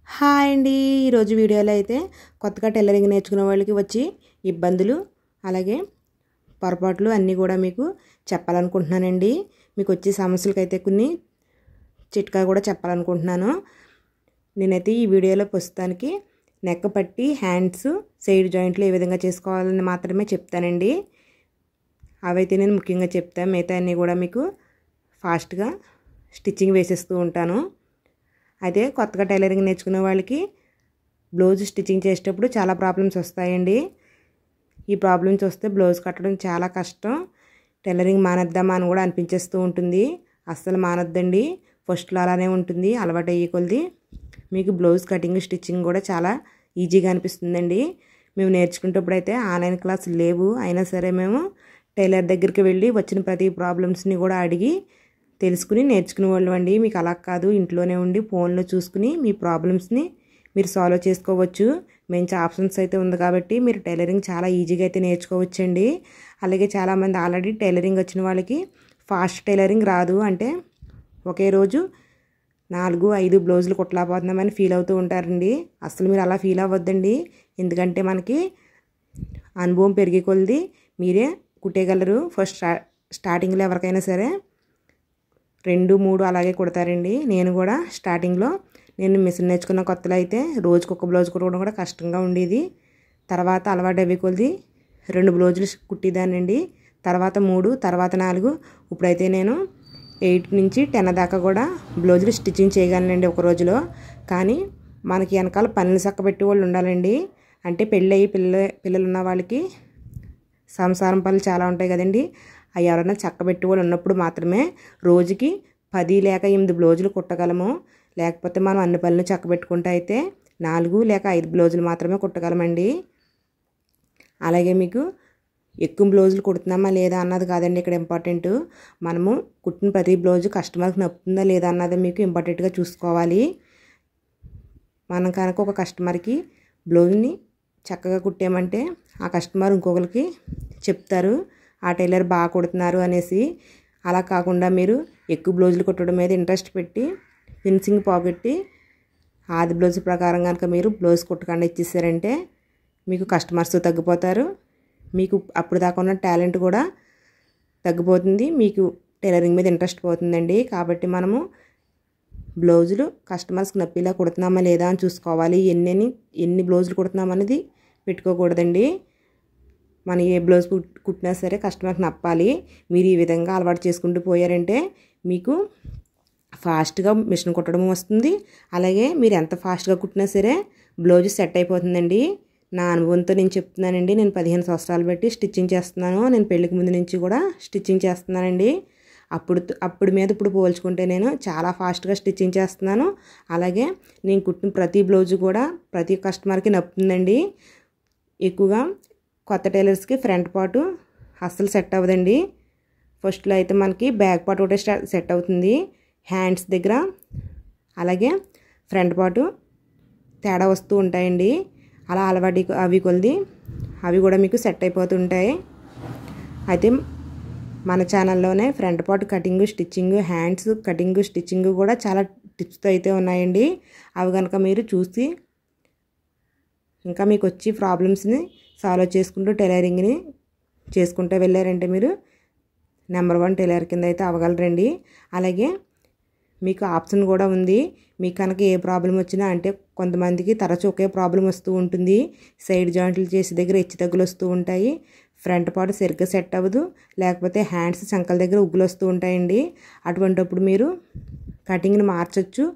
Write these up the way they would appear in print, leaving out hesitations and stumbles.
Hi అండి. ఈరోజు వీడియోలో అయితే కొత్తగా టైలరింగ్ నేర్చుకునే వాళ్ళకి వచ్చి ఇబ్బందులు అలాగే పొరపాట్లు అన్నీ కూడా మీకు చెప్పాలనుకుంటున్నానండి. మీకు వచ్చే సమస్యలకైతే కొన్ని చిట్కా కూడా చెప్పాలనుకుంటున్నాను. నేనైతే ఈ వీడియోలో ప్రస్తుతానికి నెక్ పట్టి హ్యాండ్స్ సైడ్ జాయింట్లు ఏ విధంగా చేసుకోవాలని మాత్రమే చెప్తానండి. అవైతే నేను ముఖ్యంగా చెప్తాను. మిగతా అన్నీ కూడా మీకు ఫాస్ట్గా స్టిచ్చింగ్ వేసేస్తూ ఉంటాను. అయితే కొత్తగా టైలరింగ్ నేర్చుకునే వాళ్ళకి బ్లౌజ్ స్టిచ్చింగ్ చేసేటప్పుడు చాలా ప్రాబ్లమ్స్ వస్తాయండి. ఈ ప్రాబ్లమ్స్ వస్తే బ్లౌజ్ కట్టడం చాలా కష్టం. టైలరింగ్ మానేద్దామా అని కూడా అనిపించేస్తూ ఉంటుంది. అస్సలు మానొద్దండి. ఫస్ట్లో అలానే ఉంటుంది. అలవాటు అయ్యే కొలది మీకు బ్లౌజ్ కటింగ్ స్టిచ్చింగ్ కూడా చాలా ఈజీగా అనిపిస్తుందండి. మేము నేర్చుకునేటప్పుడు అయితే ఆన్లైన్ క్లాసులు లేవు. అయినా సరే మేము టైలర్ దగ్గరికి వెళ్ళి వచ్చిన ప్రతి ప్రాబ్లమ్స్ని కూడా అడిగి తెలుసుకుని నేర్చుకునే వాళ్ళం అండి. మీకు అలా కాదు, ఇంట్లోనే ఉండి ఫోన్లో చూసుకుని మీ ప్రాబ్లమ్స్ని మీరు సాల్వ్ చేసుకోవచ్చు. మంచి ఆప్షన్స్ అయితే ఉంది కాబట్టి మీరు టైలరింగ్ చాలా ఈజీగా అయితే నేర్చుకోవచ్చండి. అలాగే చాలామంది ఆల్రెడీ టైలరింగ్ వచ్చిన వాళ్ళకి ఫాస్ట్ టైలరింగ్ రాదు, అంటే ఒకే రోజు 4-5 బ్లౌజులు కుట్టలేకపోతున్నామని ఫీల్ అవుతూ ఉంటారండి. అసలు మీరు అలా ఫీల్ అవ్వద్దండి. ఎందుకంటే మనకి అనుభవం పెరిగే కొలది మీరే కుట్టేయగలరు. ఫస్ట్ స్టార్టింగ్లో ఎవరికైనా సరే 2-3 అలాగే కుడతారండి. నేను కూడా స్టార్టింగ్లో నేను మిషన్ నేర్చుకున్న కొత్తలో అయితే రోజుకి ఒక బ్లౌజ్ కుట్టడం కూడా కష్టంగా ఉండేది. తర్వాత అలవాటు అయ్యే కొలది 2 బ్లౌజులు కుట్టేదానండి. తర్వాత 3, తర్వాత 4, ఇప్పుడైతే నేను 8-10 దాకా కూడా బ్లౌజులు స్టిచ్చింగ్ చేయగలనండి ఒక రోజులో. కానీ మనకి వెనకాల పనులు చక్కబెట్టే వాళ్ళు ఉండాలండి. అంటే పెళ్ళి అయ్యి పిల్లలు ఉన్న వాళ్ళకి సంసారం పనులు చాలా ఉంటాయి కదండి. అవి ఎవరైనా చక్కబెట్టే వాళ్ళు ఉన్నప్పుడు మాత్రమే రోజుకి 10 లేక 8 బ్లౌజులు కుట్టగలము. లేకపోతే మనం అన్ని పనులు చక్కబెట్టుకుంటే అయితే 4 లేక 5 బ్లౌజులు మాత్రమే కుట్టగలమండి. అలాగే మీకు ఎక్కువ బ్లౌజులు కుడుతున్నామా లేదా అన్నది కాదండి ఇక్కడ ఇంపార్టెంట్. మనము కుట్టిన ప్రతి బ్లౌజు కస్టమర్కి నప్పుతుందా లేదా అన్నది మీకు ఇంపార్టెంట్గా చూసుకోవాలి. మనం కనుక ఒక కస్టమర్కి బ్లౌజ్ని చక్కగా కుట్టామంటే ఆ కస్టమర్ ఇంకొకరికి చెప్తారు ఆ టైలర్ బాగా కుడుతున్నారు అనేసి. అలా కాకుండా మీరు ఎక్కువ బ్లౌజులు కుట్టడం మీద ఇంట్రెస్ట్ పెట్టి ఫినిషింగ్ పోగొట్టి ఆది బ్లౌజ్ ప్రకారం కనుక మీరు బ్లౌజ్ కుట్టకుండా ఇచ్చేసారంటే మీకు కస్టమర్స్ తగ్గిపోతారు. మీకు అప్పుడు దాకా ఉన్న టాలెంట్ కూడా తగ్గిపోతుంది. మీకు టైలరింగ్ మీద ఇంట్రెస్ట్ పోతుందండి. కాబట్టి మనము బ్లౌజులు కస్టమర్స్కి నప్పేలా కుడుతున్నామా లేదా అని చూసుకోవాలి. ఎన్ని బ్లౌజులు కుడుతున్నామనేది పెట్టుకోకూడదండి. మనం ఏ బ్లౌజ్ కుట్టినా సరే కస్టమర్కి నప్పాలి. మీరు ఈ విధంగా అలవాటు చేసుకుంటూ పోయారంటే మీకు ఫాస్ట్గా మిషన్ కుట్టడం వస్తుంది. అలాగే మీరు ఎంత ఫాస్ట్గా కుట్టినా సరే బ్లౌజ్ సెట్ అయిపోతుందండి. నా అనుభవంతో నేను చెప్తున్నానండి. నేను 15 సంవత్సరాలు బట్టి స్టిచ్చింగ్ చేస్తున్నాను. నేను పెళ్ళికి ముందు నుంచి కూడా స్టిచ్చింగ్ చేస్తున్నానండి. అప్పుడు మీద ఇప్పుడు పోల్చుకుంటే నేను చాలా ఫాస్ట్గా స్టిచ్చింగ్ చేస్తున్నాను. అలాగే నేను కుట్టిన ప్రతి బ్లౌజు కూడా ప్రతి కస్టమర్కి నప్పుతుందండి. ఎక్కువగా కొత్త టైలర్స్కి ఫ్రంట్ పార్ట్ అస్సలు సెట్ అవ్వదండి. ఫస్ట్లో అయితే మనకి బ్యాక్ పార్ట్ ఒకటే సెట్ అవుతుంది. హ్యాండ్స్ దగ్గర అలాగే ఫ్రంట్ పార్ట్ తేడా వస్తూ ఉంటాయండి. అలా అలవాటు అవి కొలది అవి కూడా మీకు సెట్ అయిపోతుంటాయి. అయితే మన ఛానల్లోనే front part cutting stitching, hands cutting stitching కూడా చాలా టిప్స్తో అయితే ఉన్నాయండి. అవి కనుక మీరు చూసి ఇంకా మీకు వచ్చి ప్రాబ్లమ్స్ని సాల్వ్ చేసుకుంటూ టైలరింగ్ని చేసుకుంటూ వెళ్ళారంటే మీరు నెంబర్ 1 టైలర్ కింద అయితే అవ్వగలరండి. అలాగే మీకు ఆప్షన్ కూడా ఉంది. మీకు కనుక ఏ ప్రాబ్లం వచ్చినా, అంటే కొంతమందికి తరచూ ఒకే ప్రాబ్లం వస్తూ ఉంటుంది. సైడ్ జాయింట్లు చేసే దగ్గర హెచ్చు తగ్గులు వస్తూ ఉంటాయి. ఫ్రంట్ పార్ట్ సరిగ్గా సెట్ అవ్వదు. లేకపోతే హ్యాండ్స్ చంకల దగ్గర ఉగ్గులు వస్తూ ఉంటాయండి. అటువంటిప్పుడు మీరు కటింగ్ని మార్చొచ్చు.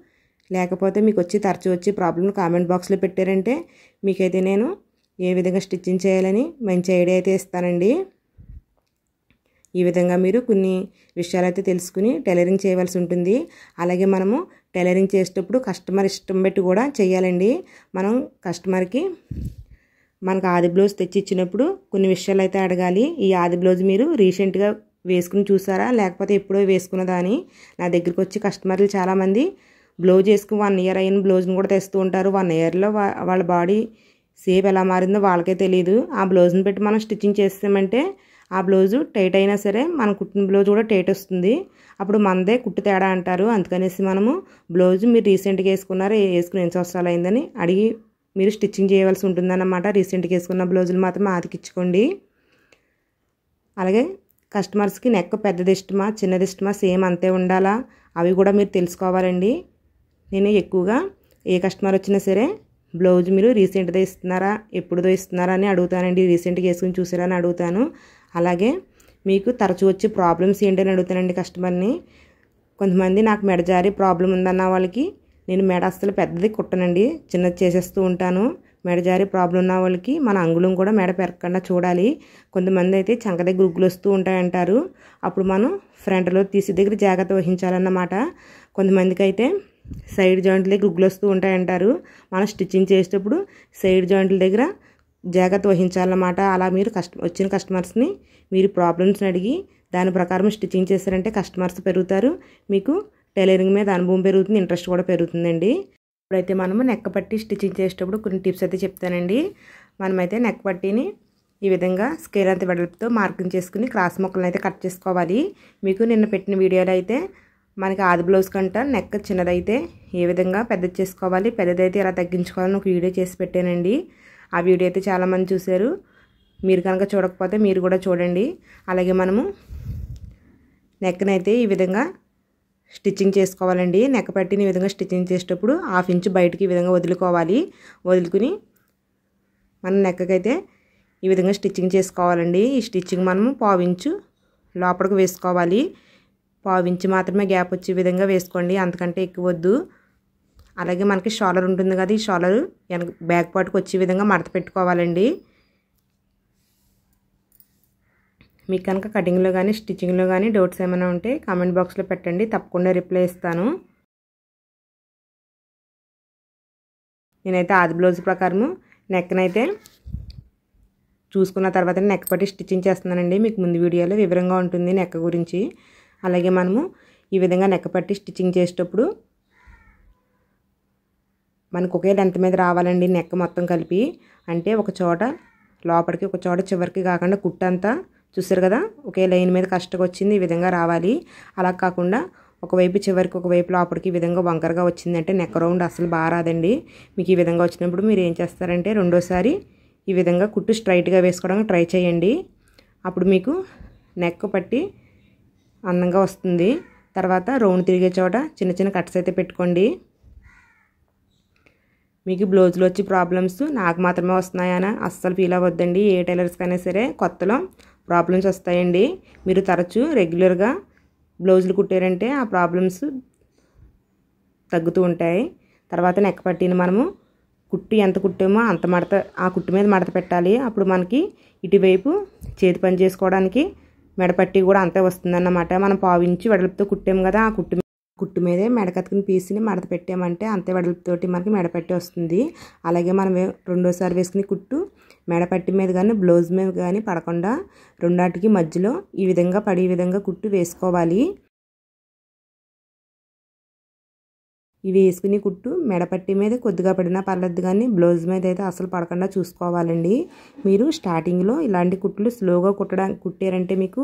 లేకపోతే మీకు తరచూ వచ్చి ప్రాబ్లం కామెంట్ బాక్స్లో పెట్టారంటే మీకైతే నేను ఏ విధంగా స్టిచ్చింగ్ చేయాలని మంచి ఐడియా అయితే ఇస్తానండి. ఈ విధంగా మీరు కొన్ని విషయాలు అయితే తెలుసుకుని టైలరింగ్ చేయవలసి ఉంటుంది. అలాగే మనము టైలరింగ్ చేసేటప్పుడు కస్టమర్ ఇష్టం బట్టి కూడా చేయాలండి. మనం కస్టమర్కి మనకు ఆది బ్లౌజ్ తెచ్చి ఇచ్చినప్పుడు కొన్ని విషయాలు అయితే అడగాలి. ఈ ఆది బ్లౌజ్ మీరు రీసెంట్గా వేసుకుని చూసారా, లేకపోతే ఎప్పుడో వేసుకున్నదా అని. నా దగ్గరికి వచ్చి కస్టమర్లు చాలామంది బ్లౌజ్ వేసుకుని 1 ఇయర్ అయిన బ్లౌజ్ని కూడా తెస్తూ ఉంటారు. 1 ఇయర్లో వాళ్ళ బాడీ షేప్ ఎలా మారిందో వాళ్ళకే తెలియదు. ఆ బ్లౌజ్ని పెట్టి మనం స్టిచ్చింగ్ చేస్తామంటే ఆ బ్లౌజు టైట్ అయినా సరే మనం కుట్టిన బ్లౌజ్ కూడా టైట్ వస్తుంది. అప్పుడు మనదే కుట్టు తేడా అంటారు. అందుకనేసి మనము బ్లౌజు మీరు రీసెంట్గా వేసుకున్నారా, వేసుకుని ఎన్ని సంవత్సరాలు అయిందని అడిగి మీరు స్టిచ్చింగ్ చేయవలసి ఉంటుందన్నమాట. రీసెంట్గా వేసుకున్న బ్లౌజులు మాత్రం ఆతికిచ్చుకోండి. అలాగే కస్టమర్స్కి నెక్ పెద్దది ఇష్టమా చిన్నది ఇష్టమా సేమ్ అంతే ఉండాలా అవి కూడా మీరు తెలుసుకోవాలండి. నేను ఎక్కువగా ఏ కస్టమర్ వచ్చినా సరే బ్లౌజ్ మీరు రీసెంట్గా ఇస్తున్నారా ఎప్పుడుదో ఇస్తున్నారా అని అడుగుతానండి. రీసెంట్గా వేసుకుని చూసారా అని అడుగుతాను. అలాగే మీకు తరచూ వచ్చే ప్రాబ్లమ్స్ ఏంటని అడుగుతానండి కస్టమర్ని. కొంతమంది నాకు మెడ జారి ప్రాబ్లం ఉందన్న వాళ్ళకి నేను మెడ అస్సలు పెద్దది కుట్టనండి, చిన్నది చేసేస్తూ ఉంటాను. మెడ జారి ప్రాబ్లం ఉన్న వాళ్ళకి మన అంగుళం కూడా మెడ పెరగకుండా చూడాలి. కొంతమంది అయితే చంక దగ్గర గుగ్గులు వస్తూ ఉంటాయంటారు. అప్పుడు మనం ఫ్రంట్లో తీసి దగ్గర జాగ్రత్త వహించాలన్నమాట. కొంతమందికి అయితే సైడ్ జాయింట్ల దగ్గర గుగ్గులు వస్తూ ఉంటాయంటారు. మనం స్టిచ్చింగ్ చేసేటప్పుడు సైడ్ జాయింట్ల దగ్గర జాగ్రత్త వహించాలన్నమాట. అలా మీరు వచ్చిన కస్టమర్స్ని మీరు ప్రాబ్లమ్స్ని అడిగి దాని ప్రకారం స్టిచ్చింగ్ చేశారంటే కస్టమర్స్ పెరుగుతారు, మీకు టైలరింగ్ మీద అనుభవం పెరుగుతుంది, ఇంట్రెస్ట్ కూడా పెరుగుతుందండి. ఇప్పుడైతే మనము నెక్ పట్టి స్టిచ్చింగ్ చేసేటప్పుడు కొన్ని టిప్స్ అయితే చెప్తానండి. మనమైతే నెక్ పట్టిని ఈ విధంగా స్కేల్ అంత వెడల్పుతో మార్కింగ్ చేసుకుని క్రాస్ ముక్కలను అయితే కట్ చేసుకోవాలి. మీకు నిన్న పెట్టిన వీడియోలో అయితే మనకి ఆది బ్లౌజ్ కంట నెక్ చిన్నదైతే ఏ విధంగా పెద్దది చేసుకోవాలి, పెద్దదైతే ఎలా తగ్గించుకోవాలని ఒక వీడియో చేసి పెట్టానండి. ఆ వీడియో అయితే చాలామంది చూశారు. మీరు కనుక చూడకపోతే మీరు కూడా చూడండి. అలాగే మనము నెక్ని అయితే ఈ విధంగా స్టిచ్చింగ్ చేసుకోవాలండి. నెక్ పట్టిని ఈ విధంగా స్టిచ్చింగ్ చేసేటప్పుడు 1/2 ఇంచ్ బయటికి ఈ విధంగా వదులుకోవాలి. వదులుకుని మనం నెక్కకైతే ఈ విధంగా స్టిచ్చింగ్ చేసుకోవాలండి. ఈ స్టిచ్చింగ్ మనము 1/4 ఇంచు లోపలికి వేసుకోవాలి. 1/4 ఇంచు మాత్రమే గ్యాప్ వచ్చే విధంగా వేసుకోండి, అంతకంటే ఎక్కువ వద్దు. అలాగే మనకి షోల్డర్ ఉంటుంది కదా, ఈ షోల్డర్ బ్యాక్ పార్ట్కి వచ్చే విధంగా మడత పెట్టుకోవాలండి. మీకు కనుక కటింగ్లో కానీ స్టిచ్చింగ్లో కానీ డౌట్స్ ఏమైనా ఉంటే కామెంట్ బాక్స్లో పెట్టండి, తప్పకుండా రిప్లై ఇస్తాను. నేనైతే ఆది బ్లౌజ్ ప్రకారము నెక్నైతే చూసుకున్న తర్వాత నెక్ పట్టి స్టిచ్చింగ్ చేస్తున్నానండి. మీకు ముందు వీడియోలో వివరంగా ఉంటుంది నెక్ గురించి. అలాగే మనము ఈ విధంగా నెక్ పట్టి స్టిచ్చింగ్ చేసేటప్పుడు మనకు ఒకే లెంత్ మీద రావాలండి నెక్ మొత్తం కలిపి. అంటే ఒక చోట లోపలికి ఒక చోట చివరికి కాకుండా కుట్టంతా చూసారు కదా ఒకే లైన్ మీద కష్టంగా వచ్చింది, ఈ విధంగా రావాలి. అలా కాకుండా ఒకవైపు చివరికి ఒకవైపు లోపలికి ఈ విధంగా వంకరగా వచ్చిందంటే నెక్ రౌండ్ అసలు బాగా రాదండి. మీకు ఈ విధంగా వచ్చినప్పుడు మీరు ఏం చేస్తారంటే రెండోసారి ఈ విధంగా కుట్టు స్ట్రైట్గా వేసుకోవడానికి ట్రై చేయండి. అప్పుడు మీకు నెక్ పట్టి అందంగా వస్తుంది. తర్వాత రౌండ్ తిరిగే చోట చిన్న చిన్న కట్స్ అయితే పెట్టుకోండి. మీకు బ్లౌజ్లో వచ్చి ప్రాబ్లమ్స్ నాకు మాత్రమే వస్తున్నాయని అస్సలు ఫీల్ అవ్వద్దండి. ఏ టైలర్స్కైనా సరే కొత్తలో ప్రాబ్లమ్స్ వస్తాయండి. మీరు తరచూ రెగ్యులర్గా బ్లౌజులు కుట్టారంటే ఆ ప్రాబ్లమ్స్ తగ్గుతూ ఉంటాయి. తర్వాత నెక్ పట్టిని మనము కుట్టు ఎంత కుట్టామో అంత మడత ఆ కుట్టు మీద మడత పెట్టాలి. అప్పుడు మనకి ఇటువైపు చేతి పని చేసుకోవడానికి మెడపట్టి కూడా అంతే వస్తుందన్నమాట. మనం 1/4 ఇంచు వెడల్పుతో కుట్టాము కదా, ఆ కుట్టు మీదే మెడకత్తుకుని పీస్ని మడత పెట్టామంటే అంతే వెడల్పుతోటి మనకి మెడపట్టి వస్తుంది. అలాగే మనం రెండోసారి వేసుకుని కుట్టు మెడపట్టి మీద కానీ బ్లౌజ్ మీద కానీ పడకుండా రెండాటికి మధ్యలో ఈ విధంగా పడే విధంగా కుట్టు వేసుకోవాలి. ఇవి వేసుకుని కుట్టు మెడపట్టి మీద కొద్దిగా పడినా పర్లేదు కానీ బ్లౌజ్ మీద అయితే అసలు పడకుండా చూసుకోవాలండి. మీరు స్టార్టింగ్లో ఇలాంటి కుట్లు స్లోగా కుట్టారంటే మీకు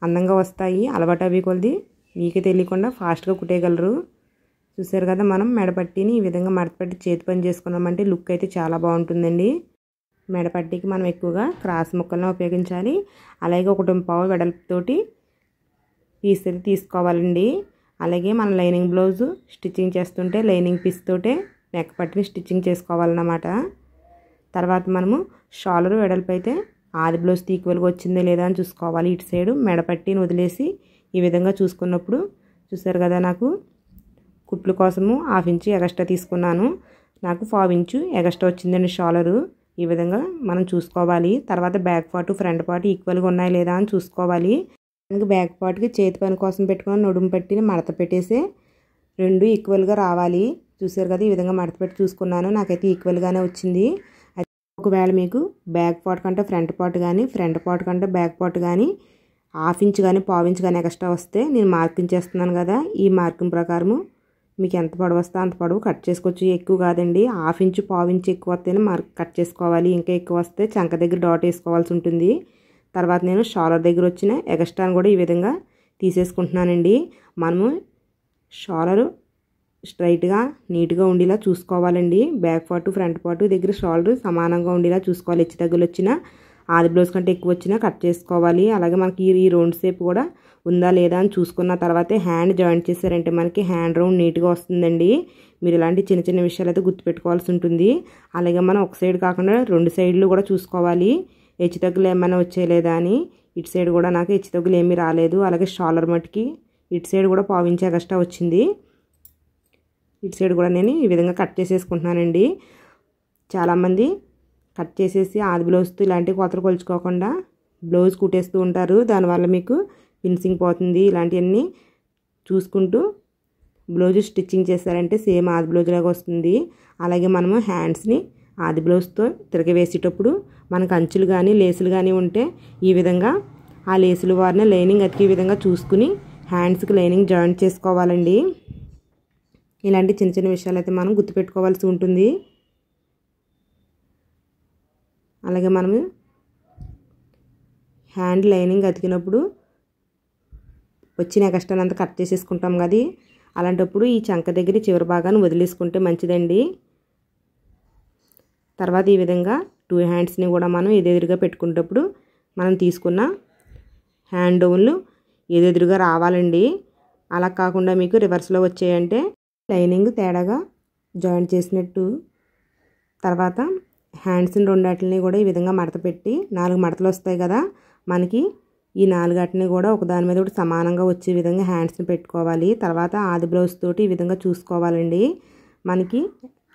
అందంగా వస్తాయి. అలవాటు అవి కొలది మీకే తెలియకుండా ఫాస్ట్గా కుట్టేయగలరు. చూసారు కదా మనం మెడపట్టిని ఈ విధంగా మడతపెట్టి చేతి పని చేసుకున్నామంటే లుక్ అయితే చాలా బాగుంటుందండి. మెడపట్టికి మనం ఎక్కువగా క్రాస్ ముక్కలను ఉపయోగించాలి. అలాగే 1.5 వెడల్పుతోటి పీస్ అయితే తీసుకోవాలండి. అలాగే మన లైనింగ్ బ్లౌజు స్టిచ్చింగ్ చేస్తుంటే లైనింగ్ పీస్ తోటే నెక్ పట్టిని స్టిచ్చింగ్ చేసుకోవాలన్నమాట. తర్వాత మనము షోల్డర్ వెడల్పు అయితే ఆది బ్లౌజ్ ఈక్వల్గా వచ్చిందో లేదా అని చూసుకోవాలి. ఇటు సైడు మెడపట్టిని వదిలేసి ఈ విధంగా చూసుకున్నప్పుడు చూసారు కదా నాకు కుట్లు కోసము 1/2 ఇంచు ఎగస్ట్రా తీసుకున్నాను. నాకు 1/4 ఇంచు ఎగస్ట్రా వచ్చిందండి షోల్డరు. ఈ విధంగా మనం చూసుకోవాలి. తర్వాత బ్యాక్ పార్ట్ ఫ్రంట్ పార్ట్ ఈక్వల్గా ఉన్నాయా లేదా అని చూసుకోవాలి. మనకి బ్యాక్ పార్ట్కి చేతి పని కోసం పెట్టుకుని నడుము పట్టిని మడత పెట్టేసి రెండు ఈక్వల్గా రావాలి. చూసారు కదా ఈ విధంగా మడత పెట్టి చూసుకున్నాను, నాకైతే ఈక్వల్గానే వచ్చింది. ఒకవేళ మీకు బ్యాక్ పార్ట్ కంటే ఫ్రంట్ పార్ట్ కానీ ఫ్రంట్ పార్ట్ కంటే బ్యాక్ పార్ట్ కానీ 1/2 ఇంచు కానీ 1/4 ఇంచు కానీ ఎక్స్ట్రా వస్తే నేను మార్కింగ్ చేస్తున్నాను కదా, ఈ మార్కింగ్ ప్రకారము మీకు ఎంత పొడవు వస్తే అంత పొడవు కట్ చేసుకోవచ్చు. ఎక్కువ కాదండి, 1/2 ఇంచు 1/4 ఇంచు ఎక్కువ వస్తేనే కట్ చేసుకోవాలి. ఇంకా ఎక్కువ వస్తే చంక దగ్గర డాట్ వేసుకోవాల్సి ఉంటుంది. తర్వాత నేను షాలర్ దగ్గర వచ్చిన ఎగస్ట్రాని కూడా ఈ విధంగా తీసేసుకుంటున్నానండి. మనము షాలరు స్ట్రైట్గా నీట్గా ఉండేలా చూసుకోవాలండి. బ్యాక్ పార్ట్ ఫ్రంట్ పార్ట్ దగ్గర షాలర్ సమానంగా ఉండేలా చూసుకోవాలి. హెచ్చు తగ్గులు వచ్చినా ఆది బ్లౌజ్ కంటే ఎక్కువ వచ్చినా కట్ చేసుకోవాలి. అలాగే మనకి ఈ రౌండ్ షేప్ కూడా ఉందా లేదా అని చూసుకున్న తర్వాతే హ్యాండ్ జాయింట్ చేశారంటే మనకి హ్యాండ్ రౌండ్ నీట్గా వస్తుందండి. మీరు ఇలాంటి చిన్న చిన్న విషయాలు అయితే గుర్తుపెట్టుకోవాల్సి ఉంటుంది. అలాగే మనం ఒక సైడ్ కాకుండా రెండు సైడ్లు కూడా చూసుకోవాలి. హెచ్చు తగ్గులు ఏమైనా వచ్చేయలేదా అని. ఇటు సైడ్ కూడా నాకు హెచ్చు తగ్గులు ఏమీ రాలేదు. అలాగే షాలర్ మట్టుకి ఇటు సైడ్ కూడా పావించి ఎగస్ట్రా వచ్చింది. ఇటు సైడ్ కూడా నేను ఈ విధంగా కట్ చేసేసుకుంటున్నానండి. చాలామంది కట్ చేసేసి ఆది బ్లౌజ్తో ఇలాంటి కొలతలు కొలుచుకోకుండా బ్లౌజ్ కుట్టేస్తూ ఉంటారు. దానివల్ల మీకు ఫినిషింగ్ పోతుంది. ఇలాంటివన్నీ చూసుకుంటూ బ్లౌజ్ స్టిచ్చింగ్ చేశారంటే సేమ్ ఆది బ్లౌజ్ లాగా వస్తుంది. అలాగే మనము హ్యాండ్స్ని ఆది బ్లౌజ్తో తిరగవేసేటప్పుడు మనకు అంచులు కానీ లేసులు కానీ ఉంటే ఈ విధంగా ఆ లేసులు వారిని లైనింగ్ అతికే విధంగా చూసుకుని హ్యాండ్స్కి లైనింగ్ జాయింట్ చేసుకోవాలండి. ఇలాంటి చిన్న చిన్న విషయాలు అయితే మనం గుర్తుపెట్టుకోవాల్సి ఉంటుంది. అలాగే మనము హ్యాండ్ లైనింగ్ అతికినప్పుడు వచ్చిన ఎక్స్ట్రా అంతా కట్ చేసేసుకుంటాం కదా, అలాంటప్పుడు ఈ చంక దగ్గర చివరి భాగాన్ని వదిలేసుకుంటే మంచిదండి. తర్వాత ఈ విధంగా టూ హ్యాండ్స్ని కూడా మనం ఎదురుగా పెట్టుకునేటప్పుడు మనం తీసుకున్న హ్యాండ్ డౌన్లు ఎదురుగా రావాలండి. అలా కాకుండా మీకు రివర్స్లో వచ్చాయంటే లైనింగ్ తేడాగా జాయింట్ చేసినట్టు. తర్వాత హ్యాండ్స్ని రెండాటిని కూడా ఈ విధంగా మడత పెట్టి 4 మడతలు వస్తాయి కదా, మనకి ఈ 4 వాటిని కూడా ఒకదాని మీద ఒకటి సమానంగా వచ్చే విధంగా హ్యాండ్స్ని పెట్టుకోవాలి. తర్వాత ఆది బ్లౌజ్ తోటి ఈ విధంగా చూసుకోవాలండి. మనకి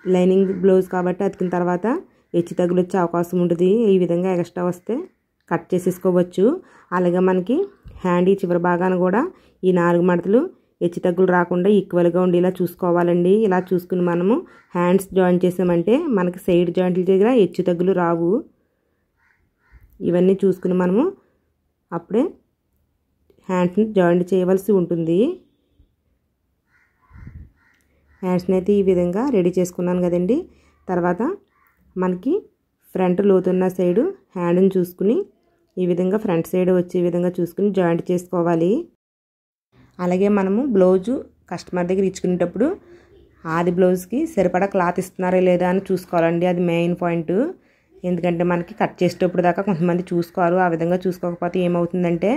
లైనింగ్ బ్లౌజ్ కాబట్టి అతికిన తర్వాత హెచ్చు తగ్గులు వచ్చే అవకాశం ఉంటుంది. ఈ విధంగా ఎక్స్ట్రా వస్తే కట్ చేసేసుకోవచ్చు. అలాగే మనకి హ్యాండ్ ఈ చివరి భాగాన్ని కూడా ఈ 4 మడతలు హెచ్చు తగ్గులు రాకుండా ఈక్వల్గా ఉండేలా చూసుకోవాలండి. ఇలా చూసుకుని మనము హ్యాండ్స్ జాయిన్ చేసామంటే మనకి సైడ్ జాయింట్ల దగ్గర హెచ్చు తగ్గులు రావు. ఇవన్నీ చూసుకుని మనము అప్పుడే హ్యాండ్స్ని జాయింట్ చేయవలసి ఉంటుంది. హ్యాండ్స్ని అయితే ఈ విధంగా రెడీ చేసుకున్నాను కదండి. తర్వాత మనకి ఫ్రంట్ లోతున్న సైడు హ్యాండ్ని చూసుకుని ఈ విధంగా ఫ్రంట్ సైడ్ వచ్చే విధంగా చూసుకుని జాయింట్ చేసుకోవాలి. అలాగే మనము బ్లౌజు కస్టమర్ దగ్గర ఇచ్చుకునేటప్పుడు ఆది బ్లౌజ్కి సరిపడా క్లాత్ ఇస్తున్నారా లేదా అని చూసుకోవాలండి. అది మెయిన్ పాయింట్. ఎందుకంటే మనకి కట్ చేసేటప్పుడు దాకా కొంతమంది చూసుకోరు. ఆ విధంగా చూసుకోకపోతే ఏమవుతుందంటే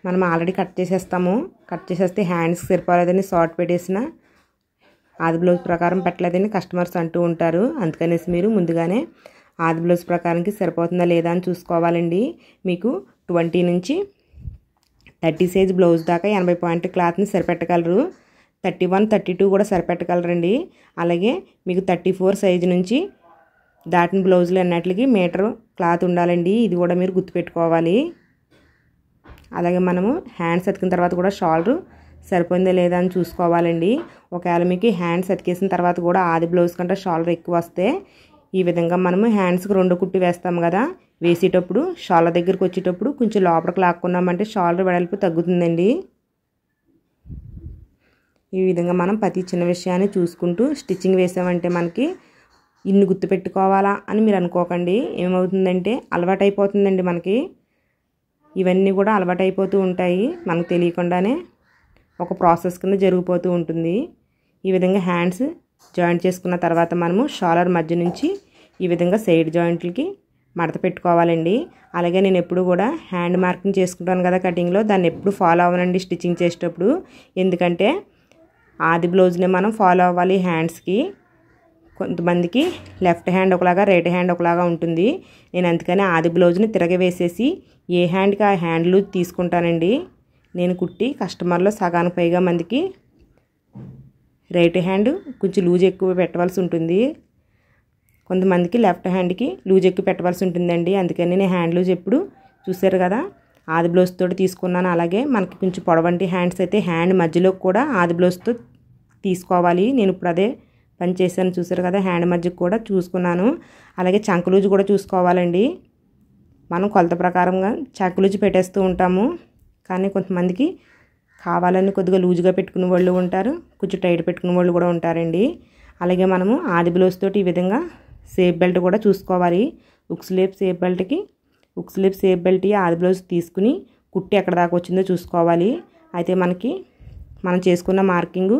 మనం ఆల్రెడీ కట్ చేసేస్తాము. కట్ చేసేస్తే హ్యాండ్స్కి సరిపోలేదని షార్ట్ పెట్టేసిన ఆది బ్లౌజ్ ప్రకారం పెట్టలేదని కస్టమర్స్ అంటూ ఉంటారు. అందుకనేసి మీరు ముందుగానే ఆది బ్లౌజ్ ప్రకారంకి సరిపోతుందా లేదా అని చూసుకోవాలండి. మీకు 20 నుంచి 30 సైజ్ బ్లౌజ్ దాకా 80 పాయింట్ క్లాత్ని సరిపెట్టగలరు. 31, 32 కూడా సరిపెట్టగలరండి. అలాగే మీకు 34 సైజు నుంచి దాటిన బ్లౌజులు అన్నట్లకి మీటర్ క్లాత్ ఉండాలండి. ఇది కూడా మీరు గుర్తుపెట్టుకోవాలి. అలాగే మనము హ్యాండ్స్ అతికిన తర్వాత కూడా షాల్డర్ సరిపోయిందా లేదా అని చూసుకోవాలండి. ఒకవేళ మీకు హ్యాండ్స్ అతికేసిన తర్వాత కూడా ఆది బ్లౌజ్ కంటే షాల్డర్ ఎక్కువ వస్తే ఈ విధంగా మనము హ్యాండ్స్కి 2 కుట్టు వేస్తాం కదా, వేసేటప్పుడు షాల్డర్ దగ్గరికి వచ్చేటప్పుడు కొంచెం లోపలికి లాక్కున్నామంటే షాల్డర్ వెడల్పు తగ్గుతుందండి. ఈ విధంగా మనం ప్రతి చిన్న విషయాన్ని చూసుకుంటూ స్టిచ్చింగ్ వేసామంటే మనకి ఇన్ని గుర్తుపెట్టుకోవాలా అని మీరు అనుకోకండి. ఏమవుతుందంటే అలవాటు అయిపోతుందండి. మనకి ఇవన్నీ కూడా అలవాటు అయిపోతూ ఉంటాయి. మనకు తెలియకుండానే ఒక ప్రాసెస్ కింద జరిగిపోతూ ఉంటుంది. ఈ విధంగా హ్యాండ్స్ జాయింట్ చేసుకున్న తర్వాత మనము షాలర్ మధ్య నుంచి ఈ విధంగా సైడ్ జాయింట్లకి మడత పెట్టుకోవాలండి. అలాగే నేను ఎప్పుడు కూడా హ్యాండ్ మార్కింగ్ చేసుకుంటాను కదా కటింగ్లో, దాన్ని ఎప్పుడు ఫాలో అవ్వనండి స్టిచ్చింగ్ చేసేటప్పుడు. ఎందుకంటే ఆది బ్లౌజ్ని మనం ఫాలో అవ్వాలి హ్యాండ్స్కి. కొంతమందికి లెఫ్ట్ హ్యాండ్ ఒకలాగా రైట్ హ్యాండ్ ఒకలాగా ఉంటుంది. నేను అందుకని ఆది బ్లౌజ్ని తిరగవేసేసి ఏ హ్యాండ్కి ఆ హ్యాండ్ లూజ్ తీసుకుంటానండి. నేను కుట్టి కస్టమర్లో సగానికి పైగా మందికి రైట్ హ్యాండ్ కొంచెం లూజ్ ఎక్కువ పెట్టవలసి ఉంటుంది. కొంతమందికి లెఫ్ట్ హ్యాండ్కి లూజ్ ఎక్కువ పెట్టవలసి ఉంటుందండి. అందుకని నేను హ్యాండ్ లూజ్ ఎప్పుడు చూసారు కదా ఆది బ్లౌజ్ తోటి తీసుకున్నాను. అలాగే మనకి కొంచెం పొడవంటి హ్యాండ్స్ అయితే హ్యాండ్ మధ్యలో కూడా ఆది బ్లౌజ్తో తీసుకోవాలి. నేను ఇప్పుడు అదే పని చేశాను చూసారు కదా, హ్యాండ్ మధ్యకు కూడా చూసుకున్నాను. అలాగే చంక లూజ్ కూడా చూసుకోవాలండి. మనం కొలత ప్రకారంగా చంక లూజ్ పెట్టేస్తూ ఉంటాము. కానీ కొంతమందికి కావాలని కొద్దిగా లూజ్గా పెట్టుకునే వాళ్ళు ఉంటారు, కొంచెం టైట్ పెట్టుకునే వాళ్ళు కూడా ఉంటారండి. అలాగే మనము ఆది బ్లౌజ్ తోటి ఈ విధంగా సేఫ్ బెల్ట్ కూడా చూసుకోవాలి. ఉక్స్ లేప్ సేఫ్ బెల్ట్కి హుక్ స్లీవ్ సేఫ్ బెల్ట్ ఆది బ్లౌజ్ తీసుకుని కుట్టి ఎక్కడ దాకా వచ్చిందో చూసుకోవాలి. అయితే మనం చేసుకున్న మార్కింగు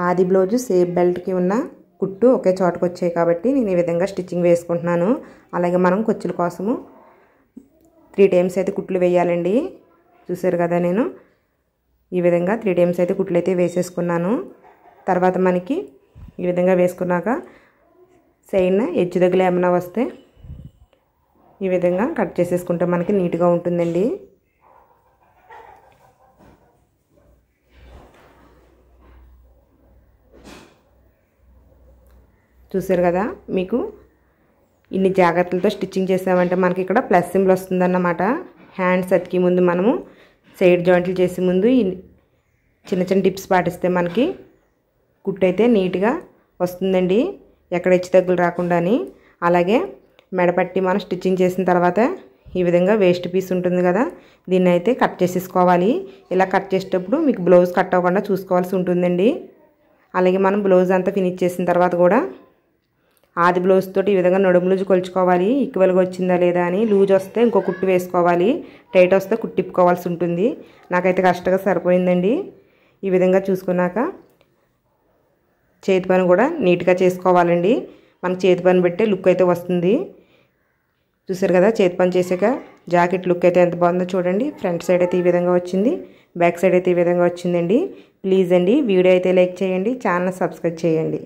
ఆది బ్లౌజ్ సేఫ్ బెల్ట్కి ఉన్న కుట్టు ఒకే చోటకు వచ్చాయి కాబట్టి నేను ఈ విధంగా స్టిచ్చింగ్ వేసుకుంటున్నాను. అలాగే మనం కుచ్చుల కోసము 3 టైమ్స్ అయితే కుట్లు వేయాలండి. చూసారు కదా, నేను ఈ విధంగా 3 టైమ్స్ అయితే కుట్లు అయితే వేసేసుకున్నాను. తర్వాత మనకి ఈ విధంగా వేసుకున్నాక సైడ్న ఎడ్జ్ దగ్గర ఏమైనా వస్తే ఈ విధంగా కట్ చేసేసుకుంటే మనకి నీట్గా ఉంటుందండి. చూసారు కదా, మీకు ఇన్ని జాగ్రత్తలతో స్టిచ్చింగ్ చేసామంటే మనకి ఇక్కడ ప్లస్ సింబల్ వస్తుందన్నమాట. హ్యాండ్స్ అతికి ముందు మనము సైడ్ జాయింట్లు చేసే ముందు చిన్న చిన్న టిప్స్ పాటిస్తే మనకి కుట్టు అయితే నీట్గా వస్తుందండి, ఎక్కడ హెచ్చు తగ్గులు రాకుండాని. అలాగే మెడపట్టి మనం స్టిచ్చింగ్ చేసిన తర్వాత ఈ విధంగా వేస్ట్ పీస్ ఉంటుంది కదా, దీన్ని అయితే కట్ చేసేసుకోవాలి. ఇలా కట్ చేసేటప్పుడు మీకు బ్లౌజ్ కట్ అవ్వకుండా చూసుకోవాల్సి ఉంటుందండి. అలాగే మనం బ్లౌజ్ అంతా ఫినిష్ చేసిన తర్వాత కూడా ఆది బ్లౌజ్ తోటి ఈ విధంగా నడుము లూజు కొలుచుకోవాలి. ఈక్వల్గా వచ్చిందా లేదా అని. లూజ్ వస్తే ఇంకో కుట్టు వేసుకోవాలి, టైట్ వస్తే కుట్టిప్పుకోవాల్సి ఉంటుంది. నాకైతే కరెక్ట్గా సరిపోయిందండి. ఈ విధంగా చూసుకున్నాక చేతి పని కూడా నీట్గా చేసుకోవాలండి. మనకి చేతి పని పెట్టే లుక్ అయితే వస్తుంది. చూసారు కదా, చేతి పని చేసాక జాకెట్ లుక్ అయితే ఎంత బాగుందో చూడండి. ఫ్రంట్ సైడ్ అయితే ఈ విధంగా వచ్చింది, బ్యాక్ సైడ్ అయితే ఈ విధంగా వచ్చిందండి. ప్లీజ్ అండి వీడియో అయితే లైక్ చేయండి, ఛానల్ సబ్స్క్రైబ్ చేయండి.